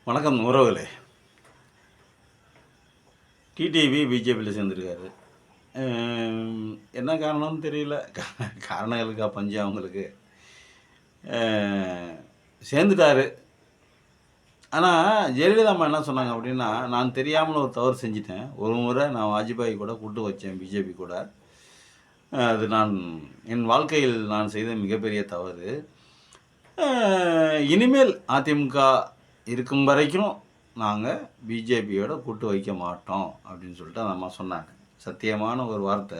வணக்கம் உறவுகளே. டிடிவி பிஜேபியில் சேர்ந்துருக்காரு. என்ன காரணம்னு தெரியல. காரணம் இருக்கா பஞ்சம் அவங்களுக்கு. சேர்ந்துட்டாரு. ஆனால் ஜெயலலிதா அம்மா என்ன சொன்னாங்க அப்படின்னா, நான் தெரியாமல் ஒரு தவறு செஞ்சிட்டேன். ஒரு முறை நான் வாஜ்பாய் கூட கூட்டு வச்சேன் பிஜேபி கூட. அது என் வாழ்க்கையில் நான் செய்த மிகப்பெரிய தவறு. இனிமேல் அதிமுக இருக்கும் வரைக்கும் நாங்கள் பிஜேபியோட கூட்டு வைக்க மாட்டோம் அப்படின்னு சொல்லிட்டு அந்த அம்மா சொன்னாங்க. சத்தியமான ஒரு வார்த்தை.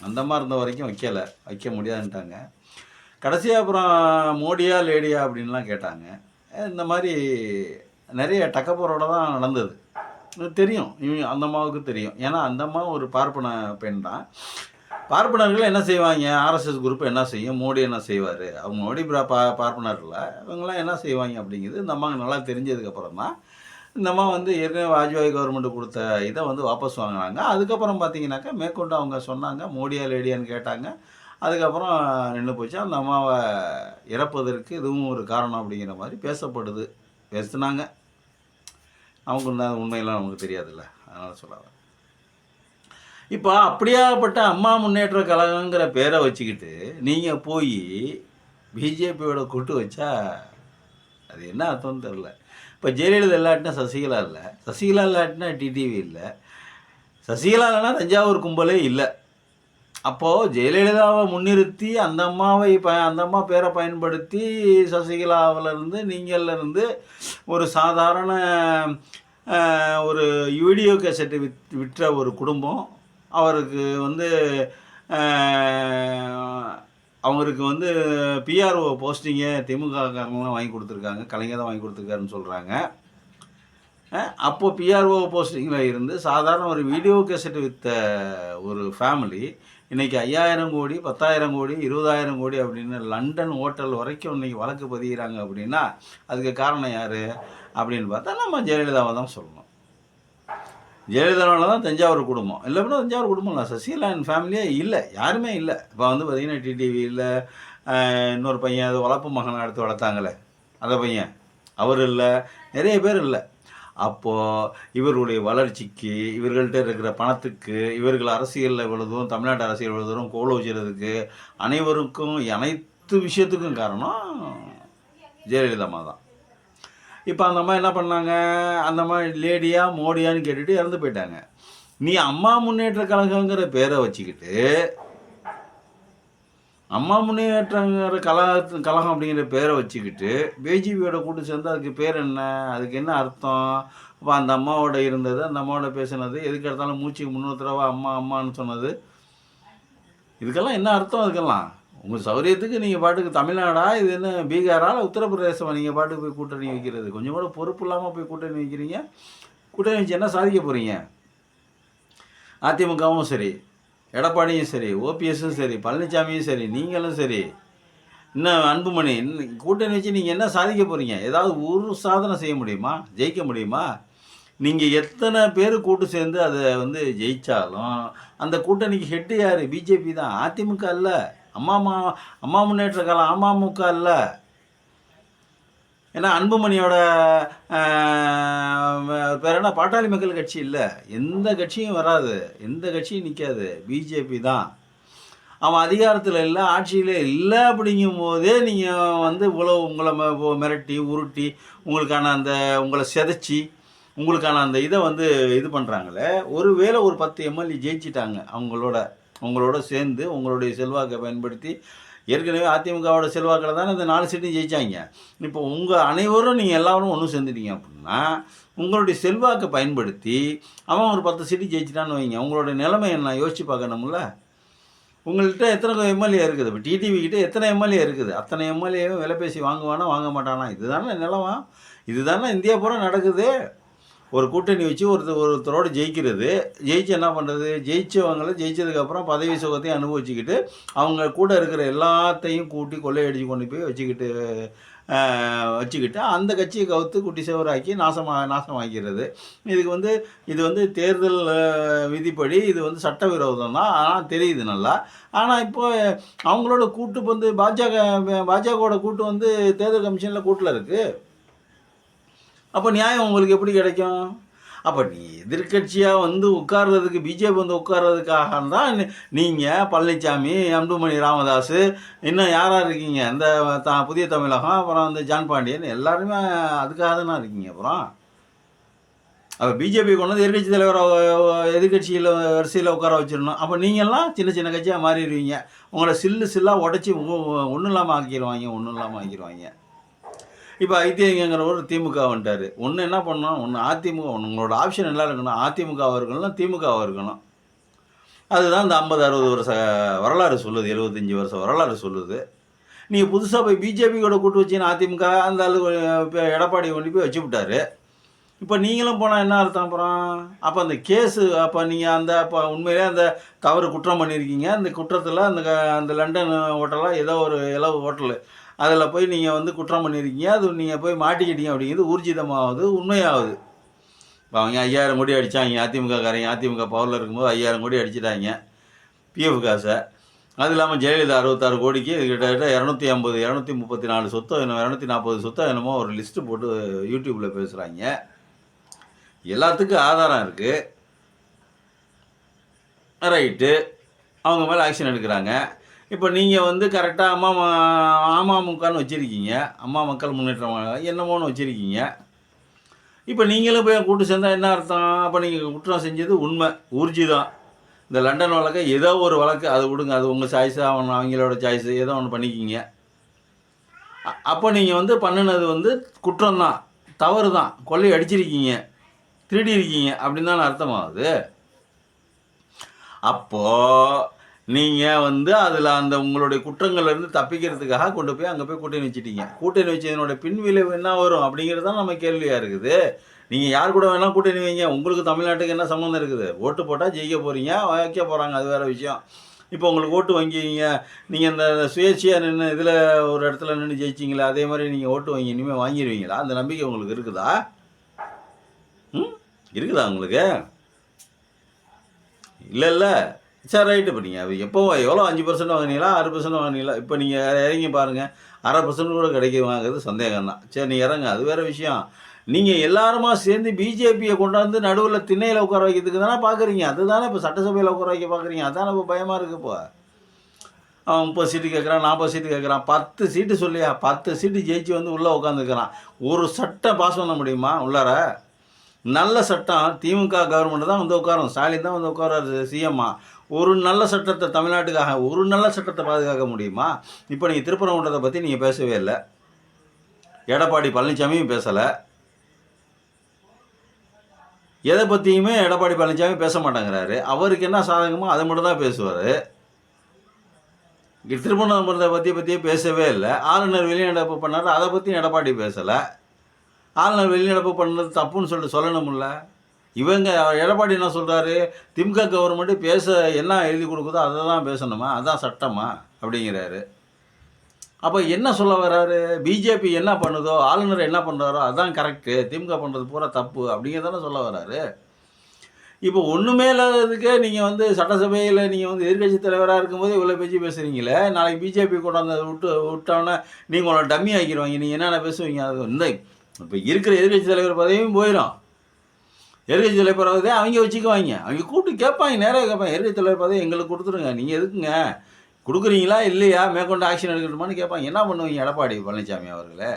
அந்த மாதிரி இருந்த வரைக்கும் வைக்க முடியாதுன்ட்டாங்க. கடைசியாக அப்புறம் மோடியா லேடியா அப்படின்லாம் கேட்டாங்க. இந்த மாதிரி நிறைய டக்கப்பரோட தான் நடந்தது. தெரியும், அந்த அம்மாவுக்கு தெரியும். ஏன்னா அந்த அம்மா ஒரு பார்ப்பன பெண் தான். பார்ப்பனர்கள் என்ன செய்வாங்க, ஆர்எஸ்எஸ் குரூப் என்ன செய்யும், மோடி என்ன செய்வார், அவங்க மோடி பார்ப்பனர்கள் இவங்கெல்லாம் என்ன செய்வாங்க அப்படிங்கிறது இந்த அம்மாவுக்கு நல்லா தெரிஞ்சதுக்கப்புறம் தான் இந்த அம்மா ஏற்கனவே வாஜ்பாய் கவர்மெண்ட் கொடுத்த இதை வாபஸ் வாங்கினாங்க. அதுக்கப்புறம் பார்த்தீங்கன்னாக்கா மேற்கொண்டு அவங்க சொன்னாங்க மோடியா லேடியான்னு கேட்டாங்க. அதுக்கப்புறம் நின்று போச்சு. அந்த அம்மாவை இறப்பதற்கு இதுவும் ஒரு காரணம் அப்படிங்கிற மாதிரி பேசுனாங்க. அவங்க உண்மையெல்லாம் நமக்கு தெரியாதுல்ல, அதனால் சொல்லாத. இப்போ அப்படியாப்பட்ட அம்மா முன்னேற்ற கழகங்கிற பேரை வச்சுக்கிட்டு நீங்கள் போய் பிஜேபியோட கூட்டு வச்சா அது என்ன அர்த்தம்னு தெரில. இப்போ ஜெயலலிதா இல்லாட்டினா சசிகலா இல்லை, சசிகலா இல்லாட்டினா டிடிவி இல்லை, சசிகலா இல்லைன்னா தஞ்சாவூர் கும்பலே இல்லை. அப்போது ஜெயலலிதாவை முன்னிறுத்தி அந்த அம்மா பேரை பயன்படுத்தி சசிகலாவிலேருந்து நீங்கள்லேருந்து ஒரு சாதாரண ஒரு வீடியோ கேசட்டு விற்ற ஒரு குடும்பம் அவருக்கு அவங்களுக்கு பிஆர்ஓ போஸ்டிங்கை திமுககாரங்களாம் வாங்கி கொடுத்துருக்காங்க, கலைஞர் தான் வாங்கி கொடுத்துருக்காருன்னு சொல்கிறாங்க. அப்போது பிஆர்ஓ போஸ்டிங்கில் இருந்து சாதாரண ஒரு வீடியோ கேசட் விற்ற ஒரு ஃபேமிலி இன்றைக்கி 5000 கோடி 10,000 கோடி 20,000 கோடி அப்படின்னு லண்டன் ஹோட்டல் வரைக்கும் இன்றைக்கி வழக்கு பதிகிறாங்க. அப்படின்னா அதுக்கு காரணம் யார் அப்படின்னு பார்த்தா நம்ம ஜெயலலிதாவை தான் சொல்லணும். ஜெயலலிதாவால் தான் தஞ்சாவூர் குடும்பம் இல்லை. அப்படின்னா தஞ்சாவூர் குடும்பம் இல்லை, சசிகலா அண்ட் ஃபேமிலியே இல்லை, யாருமே இல்லை. இப்போ பார்த்திங்கன்னா டிடிவி இல்லை, இன்னொரு பையன் அது வளர்ப்பு மகனை எடுத்து வளர்த்தாங்களே அந்த பையன் அவர் இல்லை, நிறைய பேர் இல்லை. அப்போது இவர்களுடைய வளர்ச்சிக்கு, இவர்கள்ட்ட இருக்கிற பணத்துக்கு, இவர்கள் அரசியலில் இவ்வளோ தூரம், தமிழ்நாட்டு அரசியல் இவ்வளோ தூரம் கோல வச்சுறதுக்கு அனைவருக்கும் அனைத்து விஷயத்துக்கும் காரணம் ஜெயலலிதா அம்மா தான். இப்போ அந்த அம்மா என்ன பண்ணாங்க, அந்த அம்மா லேடியா மோடியான்னு கேட்டுட்டு இறந்து போயிட்டாங்க. நீ அம்மா முன்னேற்ற கழகங்கிற பேரை வச்சுக்கிட்டு அம்மா முன்னேற்றங்கிற கழகம் அப்படிங்கிற பேரை வச்சுக்கிட்டு பிஜேபியோட கூட்டு சேர்ந்து அதுக்கு பேர் என்ன, அதுக்கு என்ன அர்த்தம்? இப்போ அந்த அம்மாவோட இருந்தது, அந்த அம்மாவோட பேசுனது, எதுக்கு எடுத்தாலும் மூச்சுக்கு 300 தடவை அம்மா அம்மான்னு சொன்னது, இதுக்கெல்லாம் என்ன அர்த்தம்? அதுக்கெல்லாம் உங்கள் சௌரியத்துக்கு நீங்கள் பாட்டுக்கு தமிழ்நாடா, இது என்ன பீகாரா, உத்தரப்பிரதேசமா நீங்கள் பாட்டுக்கு போய் கூட்டணி வைக்கிறது? கொஞ்சம் கூட பொறுப்பு இல்லாமல் போய் கூட்டணி வைக்கிறீங்க. கூட்டணி வச்சு என்ன சாதிக்க போகிறீங்க? அதிமுகவும் சரி, எடப்பாடியும் சரி, ஓபிஎஸும் சரி, பழனிசாமியும் சரி, நீங்களும் சரி, இன்னும் அன்புமணி, கூட்டணி வச்சு நீங்கள் என்ன சாதிக்க போகிறீங்க? ஏதாவது ஒரு சாதனை செய்ய முடியுமா? ஜெயிக்க முடியுமா? நீங்கள் எத்தனை பேர் கூட்டு சேர்ந்து அதை ஜெயித்தாலும் அந்த கூட்டணிக்கு ஹெட்டு யார்? பிஜேபி தான், அதிமுக இல்லை. அம்மா முன்னேற்ற காலம் அமமுக இல்லை. ஏன்னா அன்புமணியோட பேர் என்ன, பாட்டாளி மக்கள் கட்சி இல்லை, எந்த கட்சியும் வராது, எந்த கட்சியும் நிற்காது, பிஜேபி தான். அவன் அதிகாரத்தில் இல்லை, ஆட்சியில் இல்லை. அப்படிங்கும் போதே நீங்கள் இவ்வளோ உங்களை மிரட்டி உருட்டி உங்களுக்கான உங்களை செதைச்சி உங்களுக்கான அந்த இதை இது பண்ணுறாங்களே. ஒருவேளை ஒரு 10 எம்எல்ஏ ஜெயிச்சிட்டாங்க உங்களோட சேர்ந்து உங்களுடைய செல்வாக்கை பயன்படுத்தி. ஏற்கனவே அதிமுகவோட செல்வாக்கில் தானே இந்த 4 சீட்டையும் ஜெயித்தாங்க. இப்போ உங்கள் அனைவரும் நீங்கள் எல்லாரும் ஒன்றும் சேர்ந்துட்டீங்க அப்படின்னா உங்களுடைய செல்வாக்கை பயன்படுத்தி அவன் ஒரு 10 சீட்டு ஜெயிச்சிட்டான்னு வைங்க. உங்களோட நிலைமை என்ன யோசிச்சு பார்க்கணும்ல. உங்கள்கிட்ட எத்தனை எம்எல்ஏ இருக்குது? இப்போ டிடிவி கிட்டே எத்தனை எம்எல்ஏ இருக்குது? அத்தனை எம்எல்ஏவும் விலை பேசி வாங்குவானா வாங்க மாட்டானா? இதுதானே நிலமா, இதுதானே இந்தியா பூரா நடக்குது. ஒரு கூட்டணி வச்சு ஒருத்தரோடு ஜெயிச்சு என்ன பண்ணுறது, ஜெயிச்சதுக்கப்புறம் பதவி சுகத்தையும் அனுபவிச்சுக்கிட்டு அவங்க கூட இருக்கிற எல்லாத்தையும் கூட்டி கொள்ளையடிச்சு கொண்டு போய் வச்சுக்கிட்டு அந்த கட்சியை கவுத்து குட்டி சேவராக்கி நாசமாக்கிறது. இதுக்கு இது தேர்தல் விதிப்படி இது சட்டவிரோதம் தான். ஆனால் தெரியுது நல்லா. ஆனால் இப்போ அவங்களோட கூட்டு பாஜகவோட கூட்டு தேர்தல் கமிஷனில் கூட்டில் இருக்குது. அப்போ நியாயம் உங்களுக்கு எப்படி கிடைக்கும்? அப்போ நீ எதிர்கட்சியாக வந்து உட்கார்றதுக்கு பிஜேபி வந்து உட்கார்றதுக்காக தான் நீங்கள் பழனிசாமி, அன்புமணி ராமதாஸ், இன்னும் யாராக இருக்கீங்க, இந்த புதிய தமிழகம், அப்புறம் வந்து ஜான் பாண்டியன், எல்லாருமே அதுக்காக தானே இருக்கீங்க. அப்புறம் அப்போ பிஜேபி கொண்டு வந்து எதிர்கட்சி தலைவரை எதிர்கட்சியில் வரிசையில் உட்கார வச்சிடணும். அப்போ நீங்கள்லாம் சின்ன சின்ன கட்சியாக மாறிடுவீங்க. உங்களை சில்லாக உடச்சி ஒன்றும் இல்லாமல் ஆக்கிடுவாங்க. இப்போ ஐத்தியங்கிற திமுக வந்துட்டார். ஒன்று என்ன பண்ணணும், ஒன்று அதிமுக, உங்களோட ஆப்ஷன் எல்லாம் இருக்கணும். அதிமுகவாக இருக்கணும், திமுகவாக இருக்கணும். அதுதான் இந்த 50-60 வருஷ வரலாறு சொல்லுது, 75 வருஷம் வரலாறு சொல்லுது. நீங்கள் புதுசாக போய் பிஜேபி கூட கூட்டு வச்சிங்கன்னா அதிமுக அந்த அளவுக்கு எடப்பாடி கொண்டு போய் வச்சு விட்டாரு. இப்போ நீங்களும் போனால் என்ன அர்த்தம்? அப்புறம் அப்போ அந்த கேஸு, அப்போ நீங்கள் அப்போ உண்மையிலே அந்த தவறு குற்றம் பண்ணியிருக்கீங்க. அந்த குற்றத்தில் அந்த லண்டன் ஹோட்டலாக ஏதோ ஒரு இலவு ஹோட்டலு, அதில் போய் நீங்கள் வந்து குற்றம் பண்ணியிருக்கீங்க. அது நீங்கள் போய் மாட்டிக்கிட்டீங்க அப்படிங்கிறது ஊர்ஜிதமாகுது, உண்மையாகுது. இப்போ அவங்க 5000 கோடி அடித்தாங்க, அதிமுக பவரில் இருக்கும்போது 5000 கோடி அடிச்சிட்டாங்க பிஎஃப் காசை. அது இல்லாமல் ஜெயலலிதா 66 கோடிக்கு கிட்டத்தட்ட 250 234 சொத்தோ 240 சொத்தோ என்னமோ ஒரு லிஸ்ட்டு போட்டு யூடியூப்பில் பேசுகிறாங்க. எல்லாத்துக்கும் ஆதாரம் இருக்குது. ரைட்டு, அவங்க மேலே ஆக்ஷன் எடுக்கிறாங்க. இப்போ நீங்கள் வந்து கரெக்டாக அமமுகன்னு வச்சுருக்கீங்க, அம்மா மக்கள் முன்னேற்றம் என்னமோன்னு வச்சுருக்கீங்க. இப்போ நீங்களும் போய் கூட்டு சேர்ந்தால் என்ன அர்த்தம்? அப்போ நீங்கள் குற்றம் செஞ்சது உண்மை, ஊர்ஜிதம். இந்த லண்டன் வழக்கை ஏதோ ஒரு வழக்கு, அது விடுங்க, அது உங்கள் சாய்ஸு, அவங்களோட சாய்ஸு, ஏதோ ஒன்று பண்ணிக்கிங்க. அப்போ நீங்கள் வந்து பண்ணினது வந்து குற்றம்தான், தவறு தான், கொள்ளை அடிச்சிருக்கீங்க, திருடி இருக்கீங்க அப்படின்னு தானே அர்த்தமாகுது. அப்போது நீங்கள் வந்து அதில் அந்த உங்களுடைய குற்றங்கள்லேருந்து தப்பிக்கிறதுக்காக கொண்டு போய் அங்கே போய் கூட்டணி வச்சுட்டீங்க. கூட்டணி வச்சதனுடைய பின்விளைவு என்ன வரும் அப்படிங்கிறது தான் நம்ம கேள்வியாக இருக்குது. நீங்கள் யார் கூட வேணால் கூட்டணி வைங்க, உங்களுக்கு தமிழ்நாட்டுக்கு என்ன சம்மந்தம் இருக்குது? ஓட்டு போட்டால் ஜெயிக்க போகிறீங்க, வைக்க போகிறாங்க, அது வேறு விஷயம். இப்போ உங்களுக்கு ஓட்டு வாங்கிங்க, நீங்கள் இந்த சுயேட்சையாக நின்று இதில் ஒரு இடத்துல நின்று ஜெயிச்சிங்களா, அதே மாதிரி நீங்கள் ஓட்டு வாங்கி இனிமேல் வாங்கிடுவீங்களா? அந்த நம்பிக்கை உங்களுக்கு இருக்குதா? இருக்குதா உங்களுக்கு? இல்லை. சரி, ரைட்டு. இப்போ நீங்கள் எப்போ எவ்வளோ 5% வாங்கினீங்களா, 6% வாங்கினீங்களா? இப்போ நீங்கள் இறங்கி பாருங்கள், 1/2% கூட வாங்குறது சந்தேகம் தான். சரி, நீங்கள் இறங்க, அது வேறு விஷயம். நீங்கள் எல்லாருமா சேர்ந்து பிஜேபியை கொண்டாந்து நடுவில் திண்ணையில் உட்கார வைக்கிறதுக்கு தானே பார்க்குறீங்க. அதுதானே இப்போ சட்டசபையில் உட்கார வைக்க பார்க்குறீங்க. அதானே இப்போ பயமாக இருக்குது. இப்போ அவன் 30 சீட்டு கேட்குறான், 40 சீட்டு கேட்குறான். 10 சீட்டு சொல்லியா, 10 சீட்டு ஜெயிச்சு வந்து உள்ளே உட்காந்துக்கிறான். ஒரு சட்டம் பாஸ் பண்ண முடியுமா உள்ளார? நல்ல சட்டம் திமுக கவர்மெண்ட் தான் வந்து உட்காரும், ஸ்டாலின் தான் வந்து உட்காராரு சிஎம்மா. ஒரு நல்ல சட்டத்தை தமிழ்நாட்டுக்காக ஒரு நல்ல சட்டத்தை பாதுகாக்க முடியுமா? இப்போ நீங்கள் திருப்பரங்குன்றத்தை பற்றி நீங்கள் பேசவே இல்லை, எடப்பாடி பழனிசாமியும் பேசலை. எதை பற்றியுமே எடப்பாடி பழனிசாமி பேச மாட்டேங்கிறாரு. அவருக்கு என்ன சாதகமோ அதை மட்டும் தான் பேசுவார். திருப்பரங்குன்றத்தை பற்றியே பேசவே இல்லை. ஆளுநர் வெளிநடப்பு பண்ணார், அதை பற்றியும் எடப்பாடி பேசலை. ஆளுநர் வெளிநடப்பு பண்ணது தப்புன்னு சொல்லிட்டு சொல்லணும்ல. இவங்க எடப்பாடி என்ன சொல்கிறாரு, திமுக கவர்மெண்ட்டு பேச என்ன எழுதி கொடுக்குதோ அதை தான் பேசணுமா, அதான் சட்டமா அப்படிங்கிறாரு. அப்போ என்ன சொல்ல வர்றாரு? பிஜேபி என்ன பண்ணுதோ, ஆளுநர் என்ன பண்ணுறாரோ அதான் கரெக்டு, திமுக பண்ணுறது பூரா தப்பு அப்படிங்கிறதானே சொல்ல வர்றாரு. இப்போ ஒன்றுமே இல்லாததுக்கே நீங்கள் வந்து சட்டசபையில் நீங்கள் வந்து எதிர்கட்சி தலைவராக இருக்கும்போது இவ்வளோ பேச்சு பேசுகிறீங்களே, நாளைக்கு பிஜேபி கொண்டாந்து விட்டோன்னே நீங்கள் உங்களை டம்மி ஆக்கிடுவாங்க. நீங்கள் என்னென்ன பேசுவீங்க? அது இந்த இப்போ இருக்கிற எதிர்கட்சி தலைவர் பதவியும் போயிடும். எதிர்கட்சி தலைவர் பதவி அவங்க வச்சுக்குவாங்க, அவங்க கூப்பிட்டு கேட்பாங்க, நேராக கேட்பாங்க, எதிர்கட்சி தலைவர் பதவி எங்களுக்கு கொடுத்துருங்க, நீங்கள் எதுக்குங்க கொடுக்குறீங்களா இல்லையா, மேற்கொண்டு ஆக்ஷன் எடுக்கணுமான்னு கேட்பாங்க. என்ன பண்ணுவீங்க எடப்பாடி பழனிசாமி அவர்களே?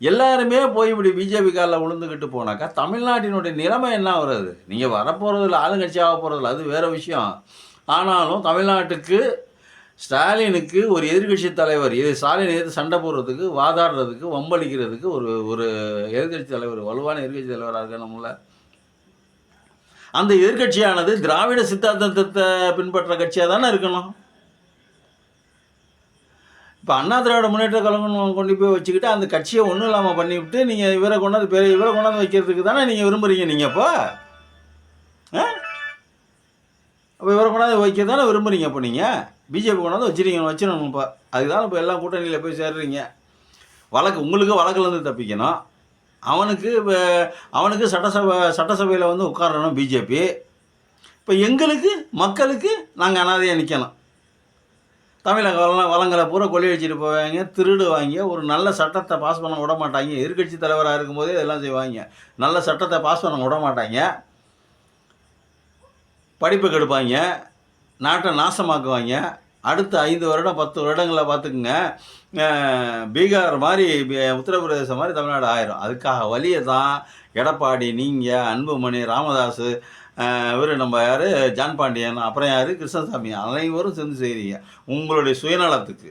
எல்லாருமே போய் இப்படி பிஜேபி காலில் விழுந்துக்கிட்டு போனாக்கா தமிழ்நாட்டினுடைய நிலைமை என்ன வருது? நீங்கள் வரப்போகிறதில்ல, ஆளுங்கட்சியாக போகிறதில்ல, அது வேறு விஷயம். ஆனாலும் தமிழ்நாட்டுக்கு ஸ்டாலினுக்கு ஒரு எதிர்கட்சி தலைவர், இது ஸ்டாலின் எதிர்த்து சண்டை போடுறதுக்கு, வாதாடுறதுக்கு, வம்பளிக்கிறதுக்கு ஒரு எதிர்கட்சி தலைவர், வலுவான எதிர்கட்சி தலைவராக இருக்கணும்ல. அந்த எதிர்கட்சியானது திராவிட சித்தாந்தத்தை பின்பற்ற கட்சியாக தானே இருக்கணும். இப்போ அண்ணா திராவிட முன்னேற்ற கழகம் கொண்டு போய் வச்சுக்கிட்டு அந்த கட்சியை ஒன்றும் இல்லாமல் பண்ணிவிட்டு நீங்கள் இவரை கொண்டாந்து வைக்கிறதுக்கு தானே நீங்கள் விரும்புகிறீங்க. நீங்கள் அப்போ இவரை கொண்டாந்து வைக்க தானே விரும்புகிறீங்க. அப்போ நீங்கள் பிஜேபி கொண்டாந்து வச்சிடணும். இப்போ அதுக்கு தானே இப்போ எல்லாம் கூட்டணியில் போய் சேர்றீங்க. உங்களுக்கு வழக்குலேருந்து தப்பிக்கணும், அவனுக்கு சட்டசபையில் வந்து உட்காரணும் பிஜேபி. இப்போ எங்களுக்கு மக்களுக்கு நாங்கள் அனாதையாக நிற்கணும். தமிழக வளங்களை பூரா கொள்ளையடிச்சிட்டு போவாங்க, திருடுவாங்க, ஒரு நல்ல சட்டத்தை பாஸ் பண்ண விட மாட்டாங்க. எதிர்க்கட்சி தலைவராக இருக்கும்போதே இதெல்லாம் செய்வாங்க. நல்ல சட்டத்தை பாஸ் பண்ண விட மாட்டாங்க, படிப்பு கெடுப்பாங்க, நாட்டை நாசமாக்குவாங்க. அடுத்த 5 வருடம் 10 வருடங்களில் பார்த்துக்குங்க, பீகார் மாதிரி உத்தரப்பிரதேசம் மாதிரி தமிழ்நாடு ஆயிரும். அதுக்காக வழியை தான் எடப்பாடி, நீங்கள், அன்புமணி, ராமதாஸ், இவர் நம்ம யார், ஜான் பாண்டியன், அப்புறம் யார், கிருஷ்ணசாமி, அனைவரும் சேர்ந்து செய்கிறீங்க. உங்களுடைய சுயநலத்துக்கு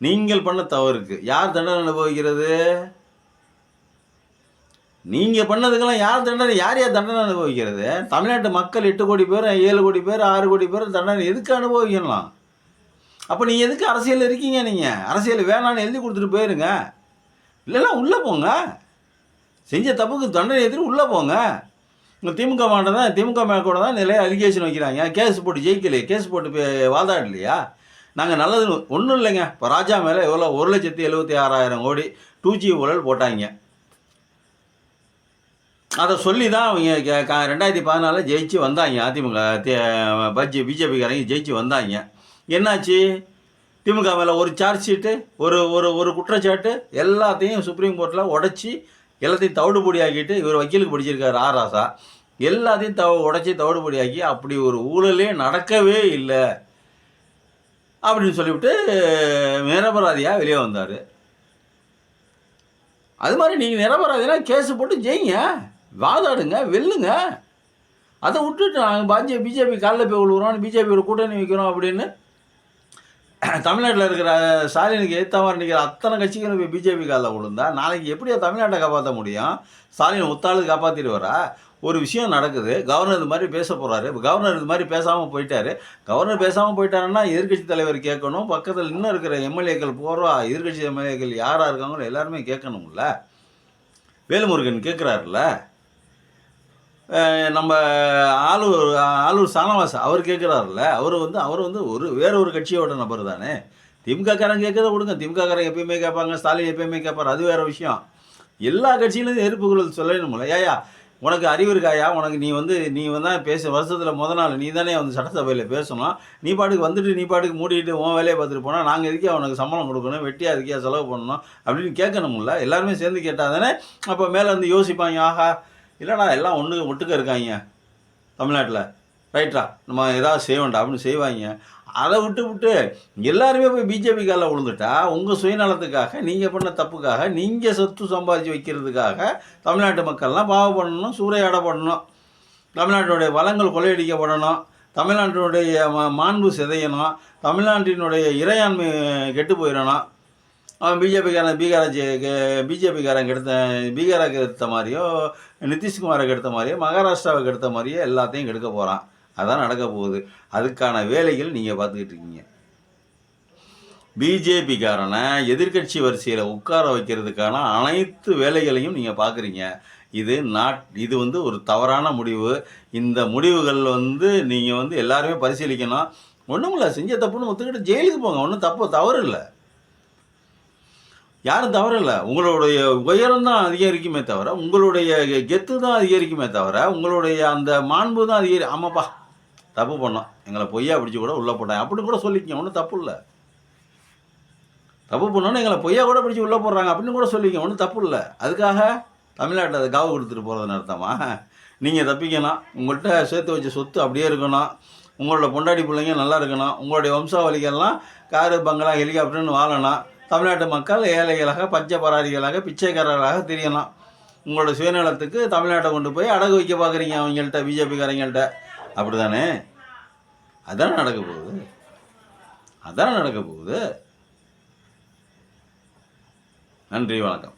நீங்கள் பண்ண தவறுக்கு யார் தண்டனை அனுபவிக்கிறது? நீங்கள் பண்ணதுக்கெல்லாம் யார் தண்டனை அனுபவிக்கிறது? தமிழ்நாட்டு மக்கள் 8 கோடி பேர், 7 கோடி பேர், 6 கோடி பேர் தண்டனை எதுக்கு அனுபவிக்கலாம்? அப்போ நீங்கள் எதுக்கு அரசியல் இருக்கீங்க? நீங்கள் அரசியல் வேணான்னு எழுதி கொடுத்துட்டு போயிருங்க. இல்லைன்னா உள்ளே போங்க. செஞ்ச தப்புக்கு தண்டனை எதிர்த்து உள்ளே போங்க. உங்கள் திமுக மாட்டை தான், திமுக மேற்கூட தான் நிறைய அலிகேஷன் வைக்கிறாங்க. கேஸ் போட்டு ஜெயிக்கலையே, கேஸ் போட்டு வாதாடலையா? நாங்கள் நல்லது ஒன்றும் இல்லைங்க. இப்போ ராஜா மேலே எவ்வளோ 1,76,000 கோடி 2G ஊழல் போட்டாங்க. அதை சொல்லி தான் அவங்க 2014 ஜெயிச்சு வந்தாங்க. அதிமுக பிஜேபிக்காரங்க ஜெயிச்சு வந்தாங்க. என்னாச்சு? திமுக மேலே ஒரு சார்ஜ் ஷீட்டு, ஒரு ஒரு ஒரு குற்றச்சாட்டு, எல்லாத்தையும் சுப்ரீம் கோர்ட்டில் உடச்சி எல்லாத்தையும் தவிடுபொடி ஆக்கிட்டு, இவர் வக்கீலுக்கு படிச்சிருக்காரு ஆராசா, எல்லாத்தையும் உடச்சி தவிடுபொடி ஆக்கி, அப்படி ஒரு ஊழலே நடக்கவே இல்லை அப்படின்னு சொல்லிவிட்டு நிரபராதியாக வெளியே வந்தார். அது மாதிரி நீங்கள் நிரபராதினா கேஸு போட்டு ஜெயிங்க, வாதாடுங்க, வெல்லுங்க. அதை விட்டுட்டு நாங்கள் பிஜேபி காலில் போய் விழுவுறோம், பிஜேபியோட கூட்டணி வைக்கிறோம் அப்படின்னு தமிழ்நாட்டில் இருக்கிற ஸ்டாலினுக்கு எதிர்த்த மாதிரி நிற்கிற அத்தனை கட்சிகளும் போய் பிஜேபி காலில் விழுந்தா நாளைக்கு எப்படியா தமிழ்நாட்டை காப்பாற்ற முடியும்? ஸ்டாலின் ஒத்தாளுக்கு காப்பாற்றிட்டு வரா? ஒரு விஷயம் நடக்குது, கவர்னர் இது மாதிரி பேச போகிறாரு. இப்போ கவர்னர் இது மாதிரி பேசாமல் போயிட்டாரு. கவர்னர் பேசாமல் போயிட்டாருன்னா எதிர்கட்சி தலைவர் கேட்கணும், பக்கத்தில் இன்னும் இருக்கிற எம்எல்ஏக்கள் எதிர்கட்சி எம்எல்ஏக்கள் யாராக இருக்காங்களோ எல்லாருமே கேட்கணும்ல. வேலுமுருகன் கேட்குறாருல்ல, நம்ம ஆளூர் சானவாஸ் அவர் கேட்குறாருல்ல, அவர் வந்து வேற ஒரு கட்சியோட நபர் தானே. திமுககாரங்க கேட்கறத கொடுங்க, திமுககாரங்க எப்பயுமே கேட்பாங்க, ஸ்டாலின் எப்பயுமே கேட்பார், அது வேறு விஷயம். எல்லா கட்சியிலேருந்து எதிர்ப்பு குரல் சொல்லணும்ல. ஏயா உனக்கு அறிவு இருக்காயா? உனக்கு நீ தான் வருஷத்தில் நாள் நீ தானே வந்து சட்டசபையில் பேசணும். நீ பாட்டுக்கு நீ பாட்டுக்கு மூடிட்டு உன் வேலையை பார்த்துட்டு போனால் நாங்கள் எதுக்கே அவனுக்கு சம்பளம் கொடுக்கணும், வெட்டியாக அதுக்கே செலவு பண்ணணும் அப்படின்னு கேட்கணும்ல. எல்லாருமே சேர்ந்து கேட்டால் தானே அப்போ மேலே வந்து யோசிப்பாங்க, ஆஹா இல்லைடா எல்லாம் ஒட்டுக்க இருக்காங்க தமிழ்நாட்டில், ரைட்டா நம்ம ஏதாவது செய்வோண்டா அப்படின்னு செய்வாங்க. அதை விட்டு எல்லாருமே போய் பிஜேபி காலில் விழுந்துட்டா உங்கள் சுயநலத்துக்காக, நீங்கள் பண்ண தப்புக்காக, நீங்கள் சொத்து சம்பாதிச்சு வைக்கிறதுக்காக தமிழ்நாட்டு மக்கள்லாம் பாவப்படணும், சூறையாடப்படணும், தமிழ்நாட்டினுடைய வளங்கள் கொள்ளையடிக்கப்படணும், தமிழ்நாட்டினுடைய மாண்பு சிதையணும், தமிழ்நாட்டினுடைய இறையாண்மை கெட்டு போயிடணும். அவன் பிஜேபிக்காரங்க பீகாருக்கு எடுத்த மாதிரியோ, நிதிஷ்குமாருக்கு எடுத்த மாதிரியோ, மகாராஷ்டிராவுக்கு எடுத்த மாதிரியோ எல்லாத்தையும் கெடுக்க போகிறான். அதான் நடக்க போகுது. அதுக்கான வேலைகள் நீங்கள் பார்த்துக்கிட்டு இருக்கீங்க. பிஜேபிக்காரனை எதிர்கட்சி வரிசையில் உட்கார வைக்கிறதுக்கான அனைத்து வேலைகளையும் நீங்கள் பார்க்குறீங்க. இது ஒரு தவறான முடிவு. இந்த முடிவுகள் நீங்கள் எல்லாருமே பரிசீலிக்கணும். ஒன்றும் இல்லை, செஞ்ச தப்புன்னு ஒத்துக்கிட்டு ஜெயிலுக்கு போங்க, ஒன்றும் தவறு இல்லை, யாரும் தவறு இல்லை. உங்களுடைய உயரம் தான் அதிகரிக்குமே தவிர, உங்களுடைய கெத்து தான் அதிகரிக்குமே தவிர, உங்களுடைய அந்த மாண்பு தான் ஆமாப்பா தப்பு பண்ணோம், எங்களை பொய்யா பிடிச்சி கூட உள்ளே போட்டாங்க அப்படின்னு கூட சொல்லிக்கங்க, ஒன்றும் தப்பு இல்லை. தப்பு பண்ணோன்னு எங்களை பொய்யா கூட பிடிச்சி உள்ளே போடுறாங்க அப்படின்னு கூட சொல்லிக்கங்க, ஒன்றும் தப்பு இல்லை. அதுக்காக தமிழ்நாட்டை அதை காவு கொடுத்துட்டு போகிறதுன்னு அர்த்தமா? நீங்கள் தப்பிக்கணும், உங்கள்கிட்ட சேர்த்து வச்ச சொத்து அப்படியே இருக்கணும், உங்களோட பொண்டாடி பிள்ளைங்க நல்லா இருக்கணும், உங்களுடைய வம்சாவளிகள்லாம் காரு பங்களா ஹெலிகாப்டர்னு வாழணும், தமிழ்நாட்டு மக்கள் ஏழைகளாக பஞ்சபராரிகளாக பிச்சைக்காரர்களாக தெரியணும். உங்களோட சுயநலத்துக்கு தமிழ்நாட்டை கொண்டு போய் அடகு வைக்க பார்க்குறீங்க அவங்கள்ட்ட, பிஜேபிக்காரங்கள்ட்ட. அப்படி தானே? அதானே நடக்க போகுது. நன்றி, வணக்கம்.